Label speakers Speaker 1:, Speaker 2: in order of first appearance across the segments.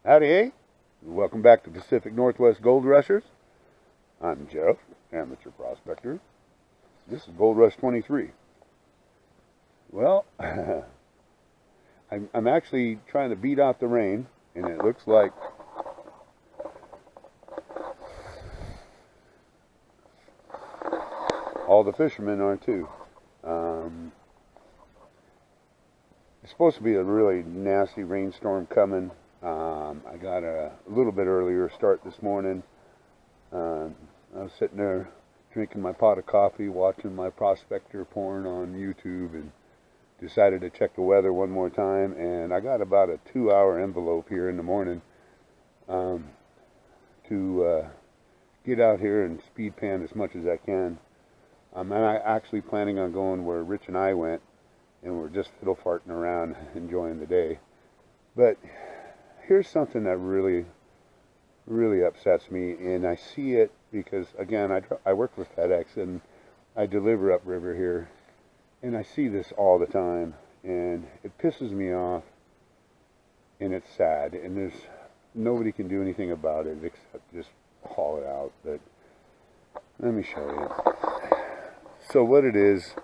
Speaker 1: Howdy, hey. Welcome back to Pacific Northwest Gold Rushers. I'm Jeff, amateur prospector. This is Gold Rush 23. Well, I'm actually trying to beat out the rain, and it looks like all the fishermen are too. It's supposed to be a really nasty rainstorm coming. I got a little bit earlier start this morning. I was sitting there drinking my pot of coffee, watching my prospector porn on YouTube, and decided to check the weather one more time. And I got about a 2-hour envelope here in the morning to get out here and speed pan as much as I can. I'm actually planning on going where Rich and I went, and we're just fiddle farting around enjoying the day. But here's something that really upsets me, and I see it because, again, I work for FedEx and I deliver upriver here, and I see this all the time, and it pisses me off, and it's sad, and nobody can do anything about it except just haul it out. But let me show you. So what it is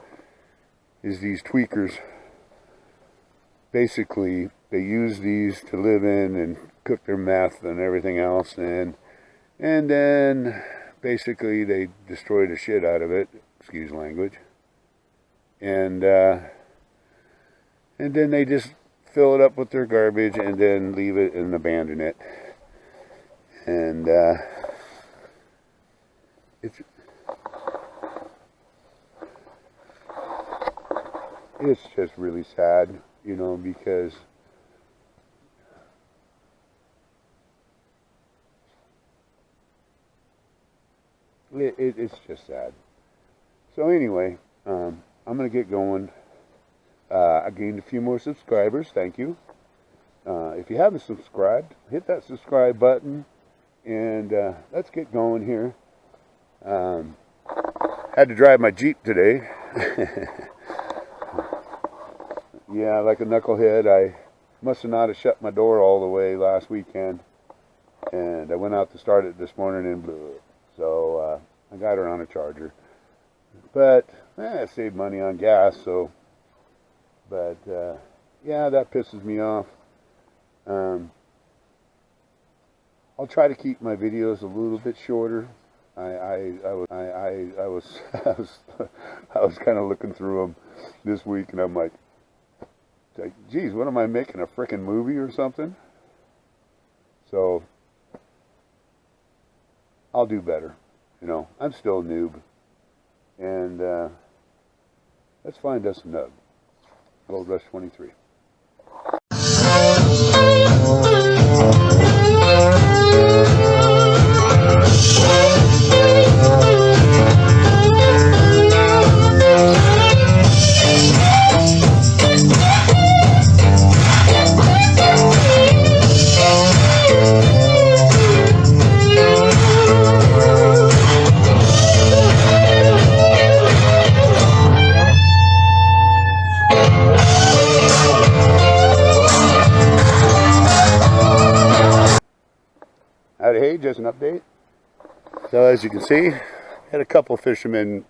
Speaker 1: these tweakers, basically they use these to live in and cook their meth and everything else, and then basically they destroy the shit out of it, excuse language, and then they just fill it up with their garbage and then leave it and abandon it. And it's just really sad, you know, because it's just sad. So anyway, I'm going to get going. I gained a few more subscribers. Thank you. If you haven't subscribed, hit that subscribe button, and let's get going here. Had to drive my Jeep today. Yeah, like a knucklehead. I must have not have shut my door all the way last weekend, and I went out to start it this morning and blew it. So I got her on a charger, but I saved money on gas. So, but yeah, that pisses me off. I'll try to keep my videos a little bit shorter. I was kind of looking through them this week, and I'm like, geez, what am I making, a frickin' movie or something? So I'll do better. You know, I'm still a noob. And let's find us a nug. Gold Rush 23. Hey, just an update. So as you can see, had a couple fishermen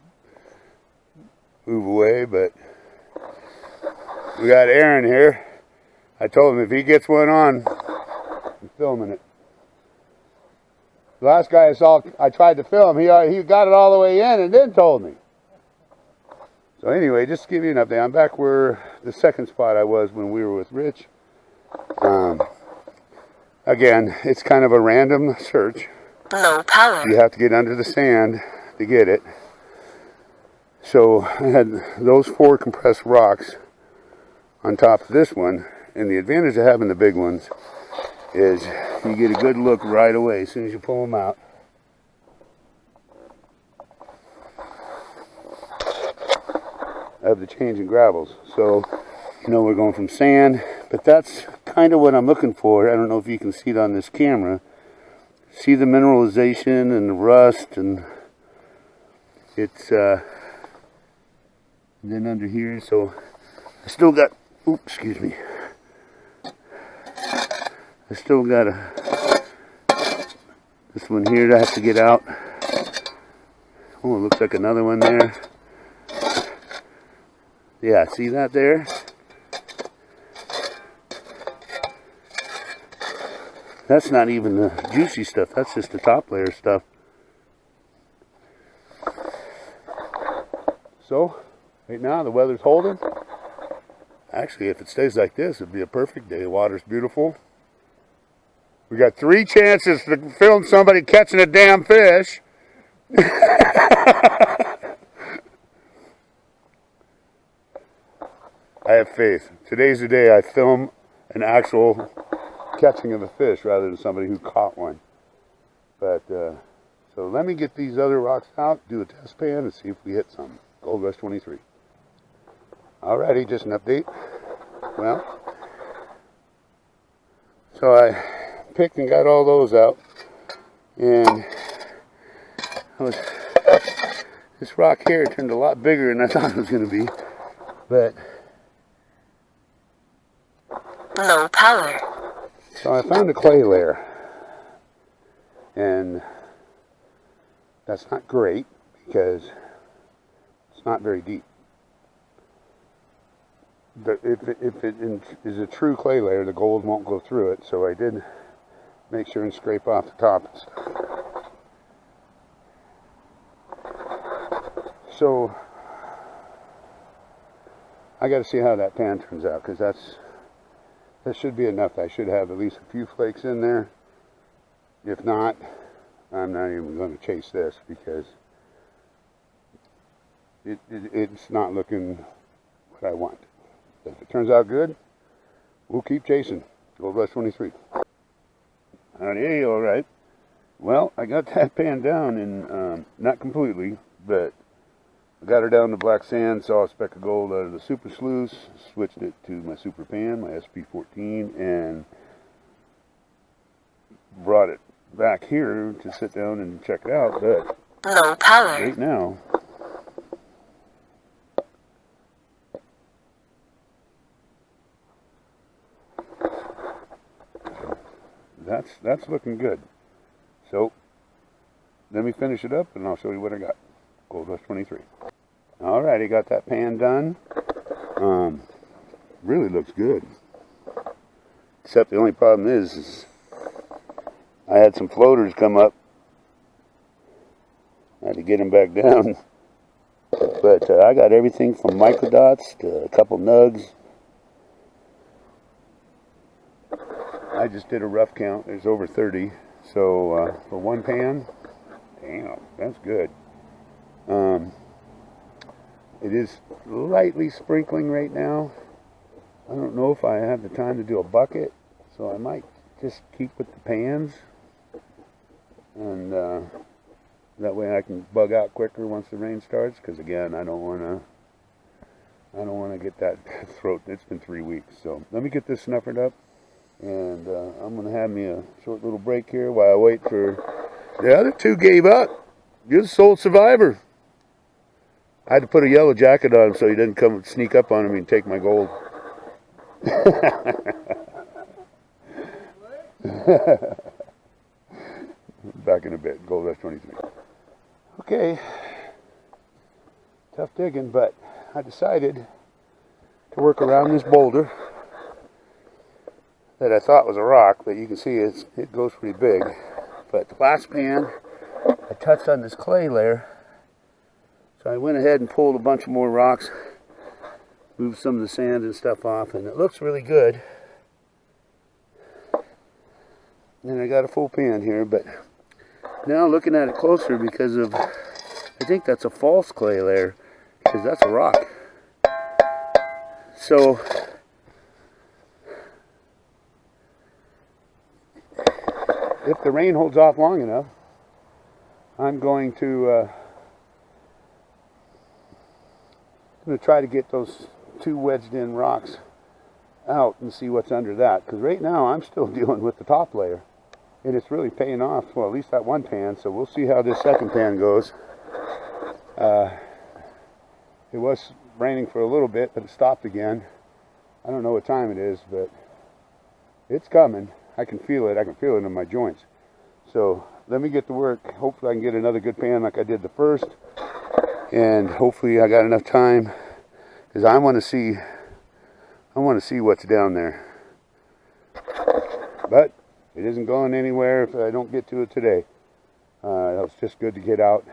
Speaker 1: move away, but we got Aaron here. I told him if he gets one on, I'm filming it. The last guy I saw, I tried to film, he got it all the way in and then told me. So anyway, just to give you an update, I'm back where the second spot I was when we were with Rich. Again, it's kind of a random search.
Speaker 2: Low power.
Speaker 1: You have to get under the sand to get it. So I had those 4 compressed rocks on top of this one. And the advantage of having the big ones is you get a good look right away as soon as you pull them out. Of the change in gravels. So, you know, we're going from sand, but that's kind of what I'm looking for. I don't know if you can see it on this camera. See the mineralization and the rust, and it's then under here. So I still got, oops, excuse me. I still got this one here that I have to get out. Oh, it looks like another one there. Yeah, see that there? That's not even the juicy stuff. That's just the top layer stuff. So, right now the weather's holding. Actually, if it stays like this, it'd be a perfect day. The water's beautiful. We got 3 chances to film somebody catching a damn fish. I have faith. Today's the day I film an actual catching of a fish rather than somebody who caught one. But, so let me get these other rocks out, do a test pan, and see if we hit some. Gold Rush 23. Alrighty, just an update. Well, so I picked and got all those out, and this rock here turned a lot bigger than I thought it was going to be, but
Speaker 2: low power.
Speaker 1: So I found a clay layer, and that's not great because it's not very deep. If it is a true clay layer, the gold won't go through it, so I did make sure and scrape off the top and stuff. So I got to see how that pan turns out, because that should be enough. I should have at least a few flakes in there. If not, I'm not even going to chase this, because it's not looking what I want. If it turns out good, we'll keep chasing. Gold Rush 23. Hey, all right. Well, I got that pan down, and not completely, but I got her down to black sand, saw a speck of gold out of the super sluice, switched it to my super pan, my SP14, and brought it back here to sit down and check it out. But
Speaker 2: low power.
Speaker 1: Right now, that's looking good. So let me finish it up, and I'll show you what I got. Gold Rush 23. Alrighty, got that pan done. Really looks good. Except the only problem is I had some floaters come up. I had to get them back down. But I got everything from microdots to a couple NUGS. I just did a rough count. There's over 30. So for one pan, damn, that's good. It is lightly sprinkling right now. I don't know if I have the time to do a bucket, so I might just keep with the pans, and that way I can bug out quicker once the rain starts. Because again, I don't want to get that throat. It's been 3 weeks, so let me get this snuffered up, and I'm gonna have me a short little break here while I wait for the other 2 gave up. You're the sole survivor. I had to put a yellow jacket on him so he didn't come sneak up on me and take my gold. Back in a bit. Gold Rush 23. Okay. Tough digging, but I decided to work around this boulder that I thought was a rock, but you can see it goes pretty big. But the last pan, I touched on this clay layer. So I went ahead and pulled a bunch of more rocks, moved some of the sand and stuff off, and it looks really good. And I got a full pan here, but now looking at it closer, because of, I think that's a false clay layer, because that's a rock. So if the rain holds off long enough, I'm going to try to get those 2 wedged in rocks out and see what's under that, because right now I'm still dealing with the top layer, and it's really paying off. Well, at least that one pan, so we'll see how this second pan goes. It was raining for a little bit, but it stopped again. I don't know what time it is, but it's coming. I can feel it. I can feel it in my joints. So let me get to work. Hopefully I can get another good pan like I did the first. And hopefully I got enough time, because I want to see what's down there. But it isn't going anywhere if I don't get to it today. It's just good to get out.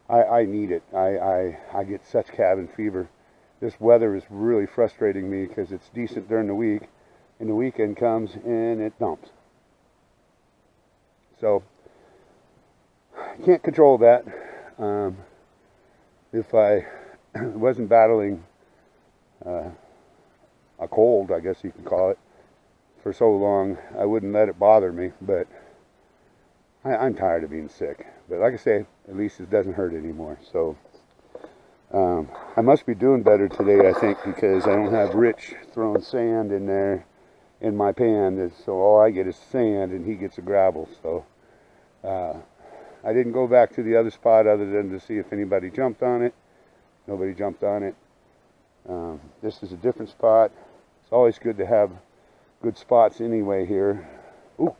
Speaker 1: I need it. I get such cabin fever. This weather is really frustrating me because it's decent during the week, and the weekend comes and it dumps. So I can't control that. If I wasn't battling a cold, I guess you can call it, for so long, I wouldn't let it bother me. But I'm tired of being sick. But like I say, at least it doesn't hurt anymore. So I must be doing better today, I think, because I don't have Rich throwing sand in there in my pan. So all I get is sand and he gets a gravel. So I didn't go back to the other spot other than to see if anybody jumped on it. Nobody jumped on it. This is a different spot. It's always good to have good spots anyway here. Ooh.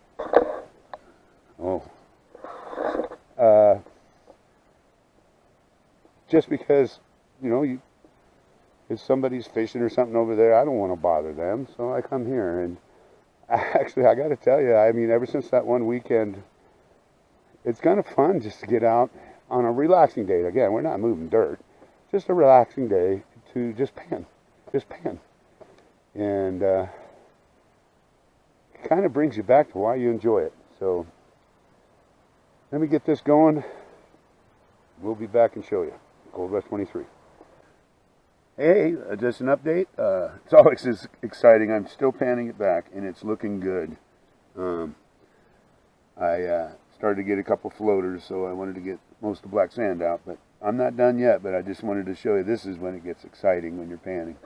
Speaker 1: Oh. Just because, you know, if somebody's fishing or something over there, I don't want to bother them, so I come here. And actually, I got to tell you, I mean, ever since that one weekend, it's kind of fun just to get out on a relaxing day. Again, we're not moving dirt. Just a relaxing day to just pan. And it kind of brings you back to why you enjoy it. So let me get this going. We'll be back and show you. Cold West 23. Hey, just an update. It's always exciting. I'm still panning it back, and it's looking good. I started to get a couple floaters, so I wanted to get most of the black sand out, but I'm not done yet. But I just wanted to show you, this is when it gets exciting, when you're panning.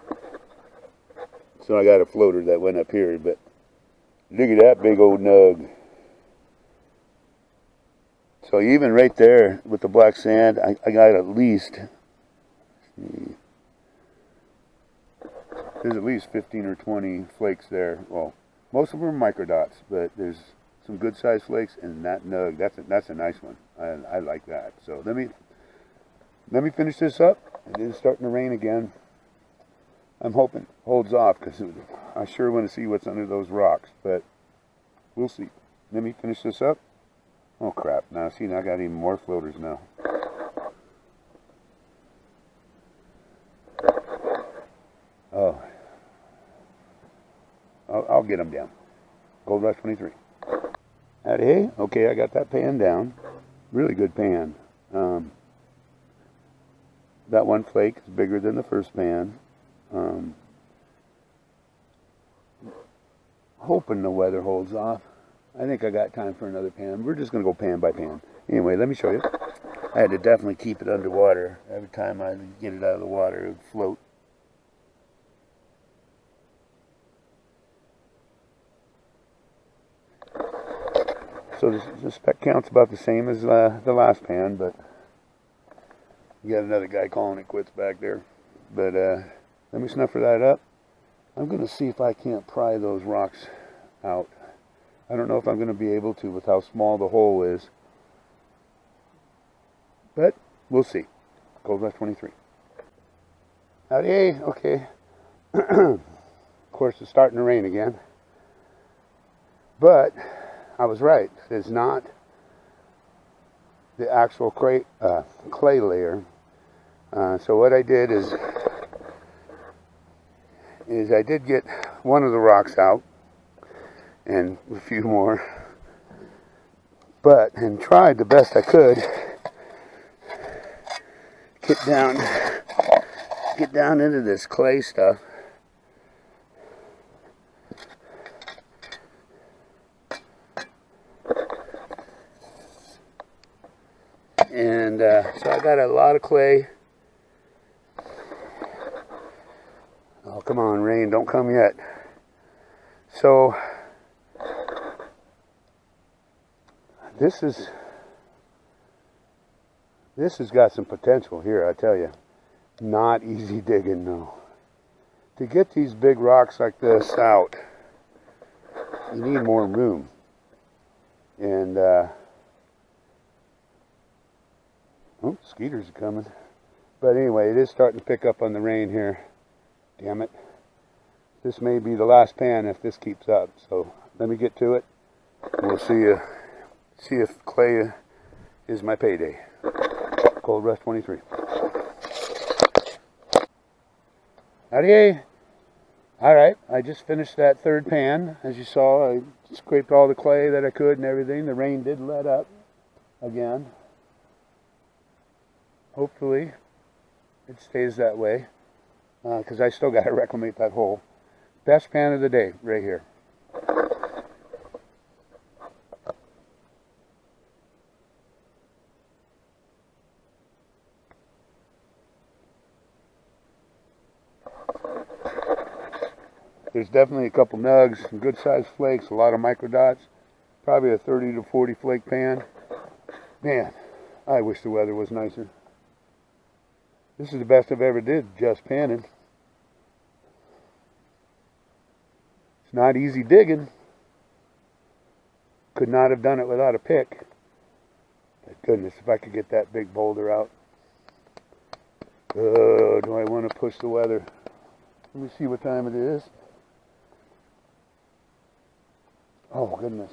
Speaker 1: So I got a floater that went up here, but look at that big old nug. So even right there with the black sand, I got at least, there's at least 15 or 20 flakes there. Well, most of them are microdots, but there's some good sized flakes, and that nug, that's a nice one. I like that. So let me finish this up. It is starting to rain again. I'm hoping it holds off, because I sure want to see what's under those rocks, but we'll see. Let me finish this up. Oh crap, now see, I got even more floaters now. Oh, I'll get them down. Cold West 23. Hey, okay, I got that pan down. Really good pan. That one flake is bigger than the first pan. Hoping the weather holds off. I think I got time for another pan. We're just going to go pan by pan. Anyway, let me show you. I had to definitely keep it underwater. Every time I get it out of the water, it would float. So the spec count's about the same as the last pan, but you got another guy calling it quits back there. But let me snuffer that up. I'm going to see if I can't pry those rocks out. I don't know if I'm going to be able to with how small the hole is. But we'll see. Cold West 23. Howdy, okay. Of course, it's starting to rain again. But I was right. It's not the actual clay layer. So what I did is I did get one of the rocks out, and a few more, and tried the best I could get down into this clay stuff. And so I got a lot of clay. Oh, come on, rain, don't come yet. So this has got some potential here, I tell you. Not easy digging, no. To get these big rocks like this out, you need more room. And, oh, skeeters are coming. But anyway, it is starting to pick up on the rain here. Damn it. This may be the last pan if this keeps up. So let me get to it. We'll see if clay is my payday. Cold Rush 23. Howdy. Alright, I just finished that third pan. As you saw, I scraped all the clay that I could and everything. The rain did let up again. Hopefully it stays that way, because I still got to reclimate that hole. Best pan of the day right here. There's definitely a couple nugs, some good sized flakes, a lot of micro dots. Probably a 30 to 40 flake pan. Man, I wish the weather was nicer. This is the best I've ever did just panning. It's not easy digging. Could not have done it without a pick. Thank goodness, if I could get that big boulder out. Oh, do I want to push the weather? Let me see what time it is. Oh, goodness.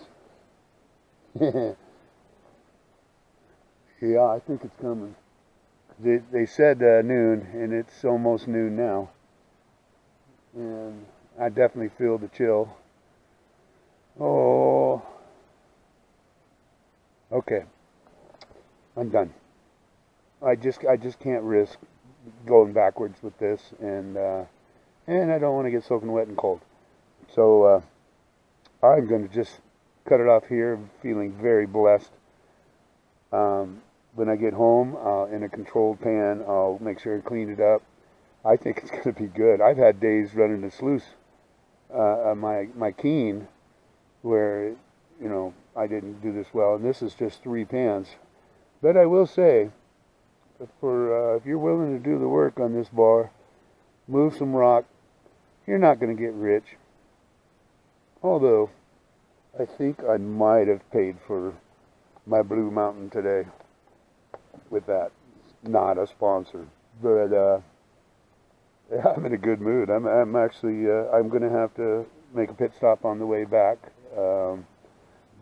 Speaker 1: Yeah, I think it's coming. They said noon, and it's almost noon now. And I definitely feel the chill. Oh. Okay. I'm done. I just can't risk going backwards with this, and I don't want to get soaking wet and cold. So I'm going to just cut it off here, feeling very blessed. When I get home, in a controlled pan, I'll make sure to clean it up. I think it's going to be good. I've had days running the sluice, my Keen, where, you know, I didn't do this well, and this is just 3 pans. But I will say, for if you're willing to do the work on this bar, move some rock, you're not going to get rich. Although, I think I might have paid for my Blue Mountain today with that. Not a sponsor, but I'm in a good mood. I'm actually I'm going to have to make a pit stop on the way back,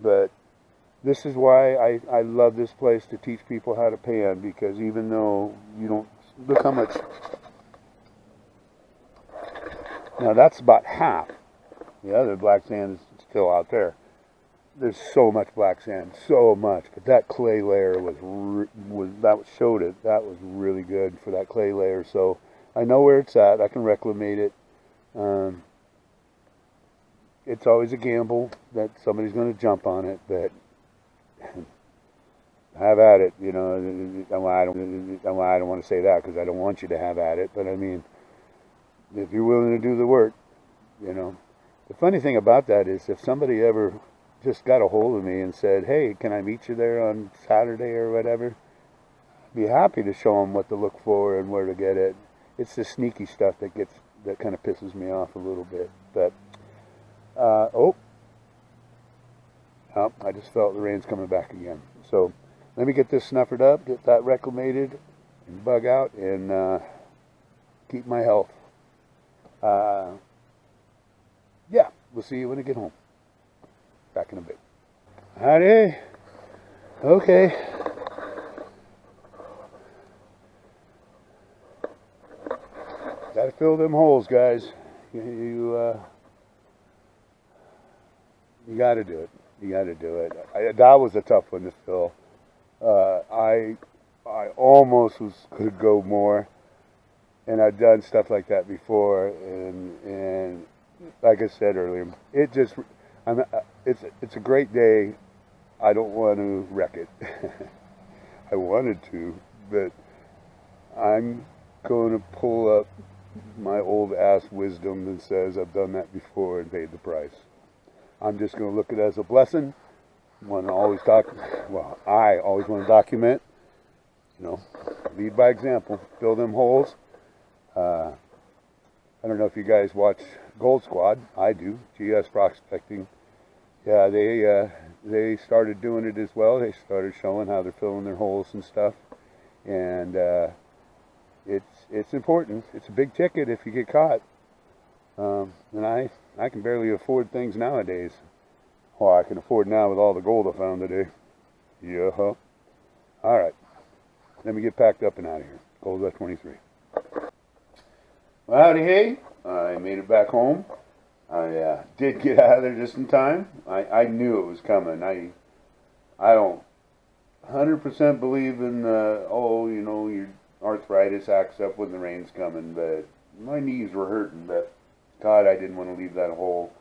Speaker 1: but this is why I love this place, to teach people how to pan, because even though you don't look how much. Now that's about half. The other black sand is still out there. There's so much black sand, so much. But that clay layer showed it. That was really good for that clay layer. So I know where it's at. I can reclimate it. It's always a gamble that somebody's going to jump on it, but have at it. You know, I don't want to say that because I don't want you to have at it. But I mean, if you're willing to do the work, you know. The funny thing about that is, if somebody ever just got a hold of me and said, hey, can I meet you there on Saturday or whatever, I'd be happy to show them what to look for and where to get it. It's the sneaky stuff that kind of pisses me off a little bit. But oh, I just felt the rain's coming back again. So let me get this snuffered up, get that reclamated and bug out, and keep my health. Yeah, we'll see you when I get home. Back in a bit. Howdy. Okay. Gotta fill them holes, guys. You gotta do it. You gotta do it. That was a tough one to fill. I almost could go more, and I've done stuff like that before, and like I said earlier, it's a great day. I don't want to wreck it. I wanted to, but I'm going to pull up my old ass wisdom that says I've done that before and paid the price. I'm just going to look at it as a blessing. I always want to document, you know, lead by example, fill them holes. I don't know if you guys watch Gold Squad. I do. GS Prospecting. Yeah, they started doing it as well. They started showing how they're filling their holes and stuff, and it's important. It's a big ticket if you get caught. And I can barely afford things nowadays. Well, I can afford now with all the gold I found today. Yeah. All right. Let me get packed up and out of here. Gold Rush 23. Well, howdy, hey. I made it back home. I did get out of there just in time. I knew it was coming. I don't 100% believe in your arthritis acts up when the rain's coming, but my knees were hurting, but God, I didn't want to leave that hole.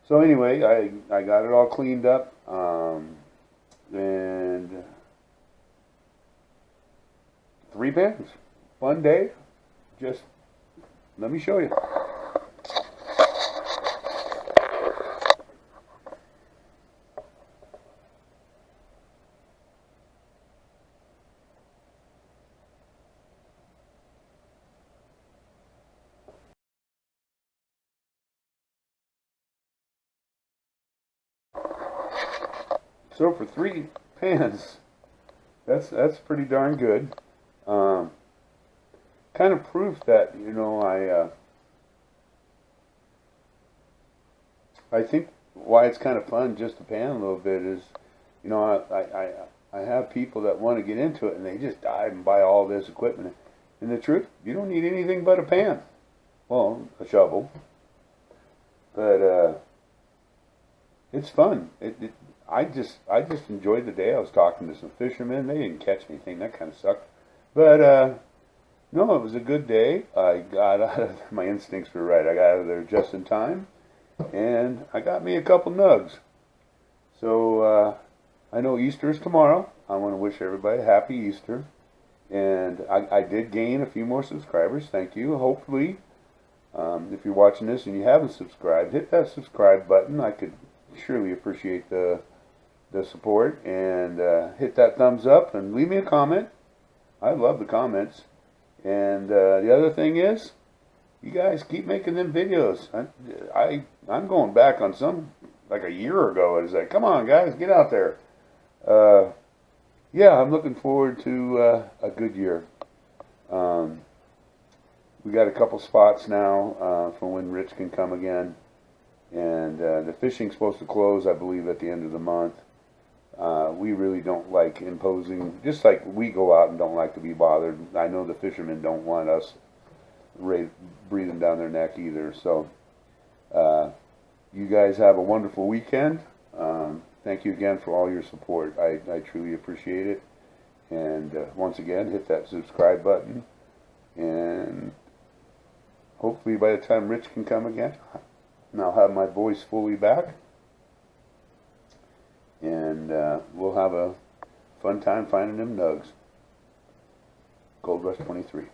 Speaker 1: So anyway, I got it all cleaned up, and 3 pans. Fun day. Just let me show you. So for 3 pans, that's pretty darn good. Kind of proof that I think why it's kind of fun just to pan a little bit is I have people that want to get into it and they just dive and buy all this equipment. And the truth, you don't need anything but a pan. Well, a shovel. But it's fun. I just enjoyed the day. I was talking to some fishermen. They didn't catch anything. That kind of sucked. But no, it was a good day. I got out of my instincts were right. I got out of there just in time, and I got me a couple nugs. So I know Easter is tomorrow. I want to wish everybody a happy Easter. And I did gain a few more subscribers. Thank you. Hopefully, if you're watching this and you haven't subscribed, hit that subscribe button. I could surely appreciate the support, and hit that thumbs up and leave me a comment. I love the comments. And the other thing is, you guys keep making them videos. I'm going back on some like a year ago. It's like, come on guys, get out there. Yeah, I'm looking forward to a good year. We got a couple spots now for when Rich can come again. And the fishing's supposed to close, I believe, at the end of the month. We really don't like imposing, just like we go out and don't like to be bothered. I know the fishermen don't want us breathing down their neck either. So you guys have a wonderful weekend. Thank you again for all your support. I truly appreciate it. And once again, hit that subscribe button. And hopefully by the time Rich can come again, and I'll have my voice fully back, and we'll have a fun time finding them nugs. Gold Rush 23.